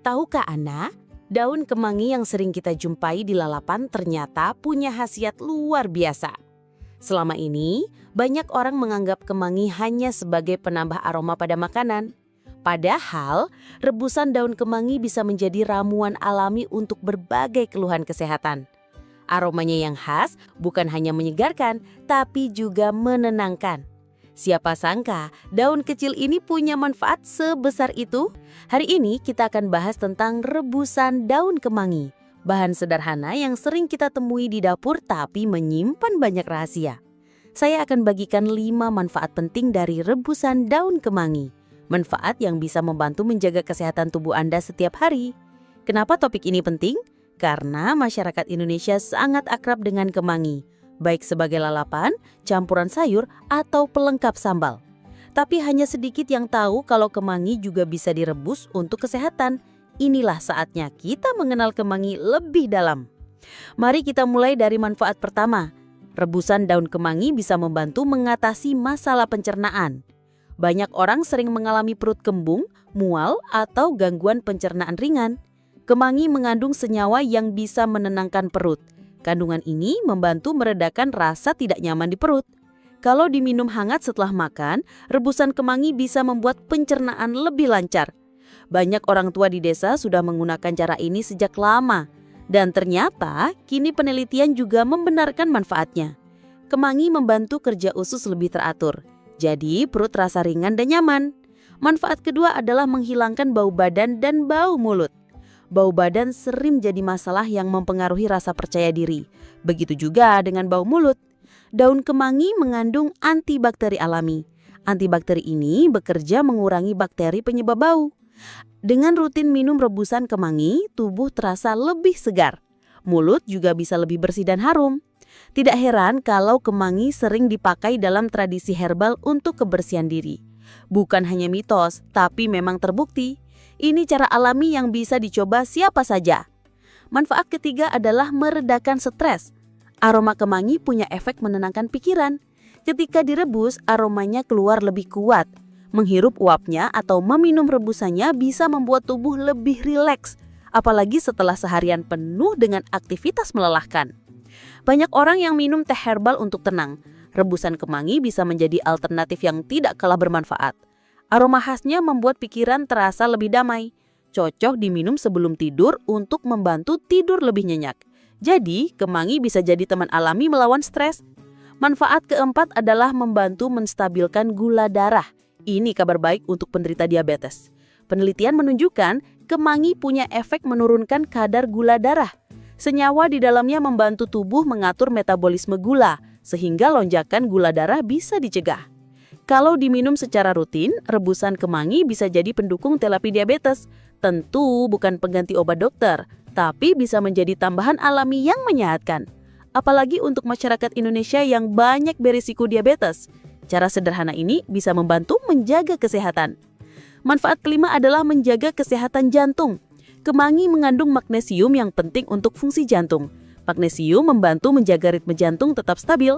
Tahukah Anda, daun kemangi yang sering kita jumpai di lalapan ternyata punya khasiat luar biasa. Selama ini, banyak orang menganggap kemangi hanya sebagai penambah aroma pada makanan. Padahal, rebusan daun kemangi bisa menjadi ramuan alami untuk berbagai keluhan kesehatan. Aromanya yang khas bukan hanya menyegarkan, tapi juga menenangkan. Siapa sangka daun kecil ini punya manfaat sebesar itu? Hari ini kita akan bahas tentang rebusan daun kemangi. Bahan sederhana yang sering kita temui di dapur tapi menyimpan banyak rahasia. Saya akan bagikan 5 manfaat penting dari rebusan daun kemangi. Manfaat yang bisa membantu menjaga kesehatan tubuh Anda setiap hari. Kenapa topik ini penting? Karena masyarakat Indonesia sangat akrab dengan kemangi, baik sebagai lalapan, campuran sayur, atau pelengkap sambal. Tapi hanya sedikit yang tahu kalau kemangi juga bisa direbus untuk kesehatan. Inilah saatnya kita mengenal kemangi lebih dalam. Mari kita mulai dari manfaat pertama. Rebusan daun kemangi bisa membantu mengatasi masalah pencernaan. Banyak orang sering mengalami perut kembung, mual, atau gangguan pencernaan ringan. Kemangi mengandung senyawa yang bisa menenangkan perut. Kandungan ini membantu meredakan rasa tidak nyaman di perut. Kalau diminum hangat setelah makan, rebusan kemangi bisa membuat pencernaan lebih lancar. Banyak orang tua di desa sudah menggunakan cara ini sejak lama. Dan ternyata, kini penelitian juga membenarkan manfaatnya. Kemangi membantu kerja usus lebih teratur. Jadi, perut terasa ringan dan nyaman. Manfaat kedua adalah menghilangkan bau badan dan bau mulut. Bau badan sering jadi masalah yang mempengaruhi rasa percaya diri. Begitu juga dengan bau mulut. Daun kemangi mengandung antibakteri alami. Antibakteri ini bekerja mengurangi bakteri penyebab bau. Dengan rutin minum rebusan kemangi, tubuh terasa lebih segar. Mulut juga bisa lebih bersih dan harum. Tidak heran kalau kemangi sering dipakai dalam tradisi herbal untuk kebersihan diri. Bukan hanya mitos, tapi memang terbukti. Ini cara alami yang bisa dicoba siapa saja. Manfaat ketiga adalah meredakan stres. Aroma kemangi punya efek menenangkan pikiran. Ketika direbus, aromanya keluar lebih kuat. Menghirup uapnya atau meminum rebusannya bisa membuat tubuh lebih rileks, apalagi setelah seharian penuh dengan aktivitas melelahkan. Banyak orang yang minum teh herbal untuk tenang. Rebusan kemangi bisa menjadi alternatif yang tidak kalah bermanfaat. Aroma khasnya membuat pikiran terasa lebih damai. Cocok diminum sebelum tidur untuk membantu tidur lebih nyenyak. Jadi, kemangi bisa jadi teman alami melawan stres. Manfaat keempat adalah membantu menstabilkan gula darah. Ini kabar baik untuk penderita diabetes. Penelitian menunjukkan kemangi punya efek menurunkan kadar gula darah. Senyawa di dalamnya membantu tubuh mengatur metabolisme gula, sehingga lonjakan gula darah bisa dicegah. Kalau diminum secara rutin, rebusan kemangi bisa jadi pendukung terapi diabetes. Tentu bukan pengganti obat dokter, tapi bisa menjadi tambahan alami yang menyehatkan. Apalagi untuk masyarakat Indonesia yang banyak berisiko diabetes. Cara sederhana ini bisa membantu menjaga kesehatan. Manfaat kelima adalah menjaga kesehatan jantung. Kemangi mengandung magnesium yang penting untuk fungsi jantung. Magnesium membantu menjaga ritme jantung tetap stabil.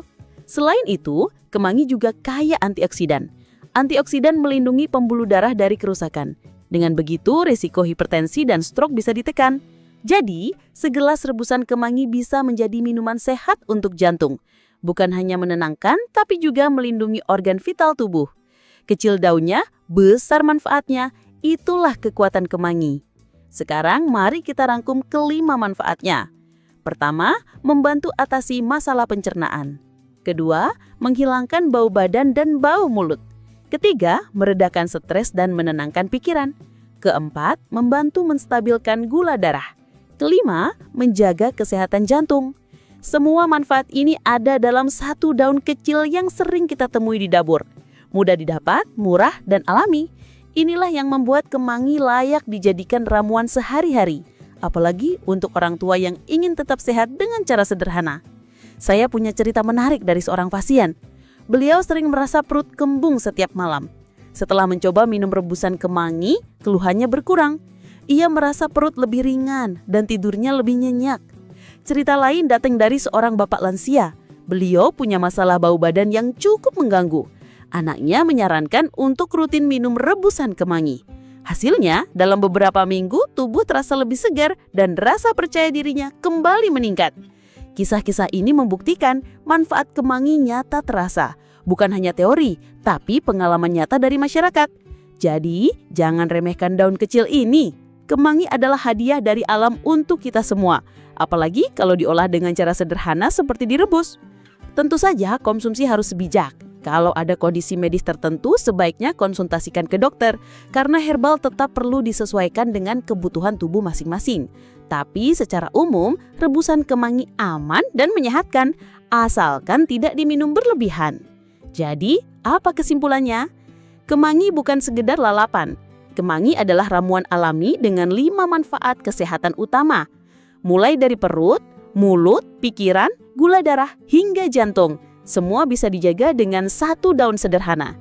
Selain itu, kemangi juga kaya antioksidan. Antioksidan melindungi pembuluh darah dari kerusakan. Dengan begitu, risiko hipertensi dan stroke bisa ditekan. Jadi, segelas rebusan kemangi bisa menjadi minuman sehat untuk jantung. Bukan hanya menenangkan, tapi juga melindungi organ vital tubuh. Kecil daunnya, besar manfaatnya. Itulah kekuatan kemangi. Sekarang, mari kita rangkum kelima manfaatnya. Pertama, membantu atasi masalah pencernaan. Kedua, menghilangkan bau badan dan bau mulut. Ketiga, meredakan stres dan menenangkan pikiran. Keempat, membantu menstabilkan gula darah. Kelima, menjaga kesehatan jantung. Semua manfaat ini ada dalam satu daun kecil yang sering kita temui di dapur. Mudah didapat, murah, dan alami. Inilah yang membuat kemangi layak dijadikan ramuan sehari-hari. Apalagi untuk orang tua yang ingin tetap sehat dengan cara sederhana. Saya punya cerita menarik dari seorang pasien. Beliau sering merasa perut kembung setiap malam. Setelah mencoba minum rebusan kemangi, keluhannya berkurang. Ia merasa perut lebih ringan dan tidurnya lebih nyenyak. Cerita lain datang dari seorang bapak lansia. Beliau punya masalah bau badan yang cukup mengganggu. Anaknya menyarankan untuk rutin minum rebusan kemangi. Hasilnya, dalam beberapa minggu tubuh terasa lebih segar dan rasa percaya dirinya kembali meningkat. Kisah-kisah ini membuktikan manfaat kemangi nyata terasa. Bukan hanya teori, tapi pengalaman nyata dari masyarakat. Jadi, jangan remehkan daun kecil ini. Kemangi adalah hadiah dari alam untuk kita semua. Apalagi kalau diolah dengan cara sederhana seperti direbus. Tentu saja konsumsi harus bijak. Kalau ada kondisi medis tertentu, sebaiknya konsultasikan ke dokter, karena herbal tetap perlu disesuaikan dengan kebutuhan tubuh masing-masing. Tapi secara umum, rebusan kemangi aman dan menyehatkan, asalkan tidak diminum berlebihan. Jadi, apa kesimpulannya? Kemangi bukan sekedar lalapan. Kemangi adalah ramuan alami dengan 5 manfaat kesehatan utama. Mulai dari perut, mulut, pikiran, gula darah, hingga jantung. Semua bisa dijaga dengan 1 daun sederhana.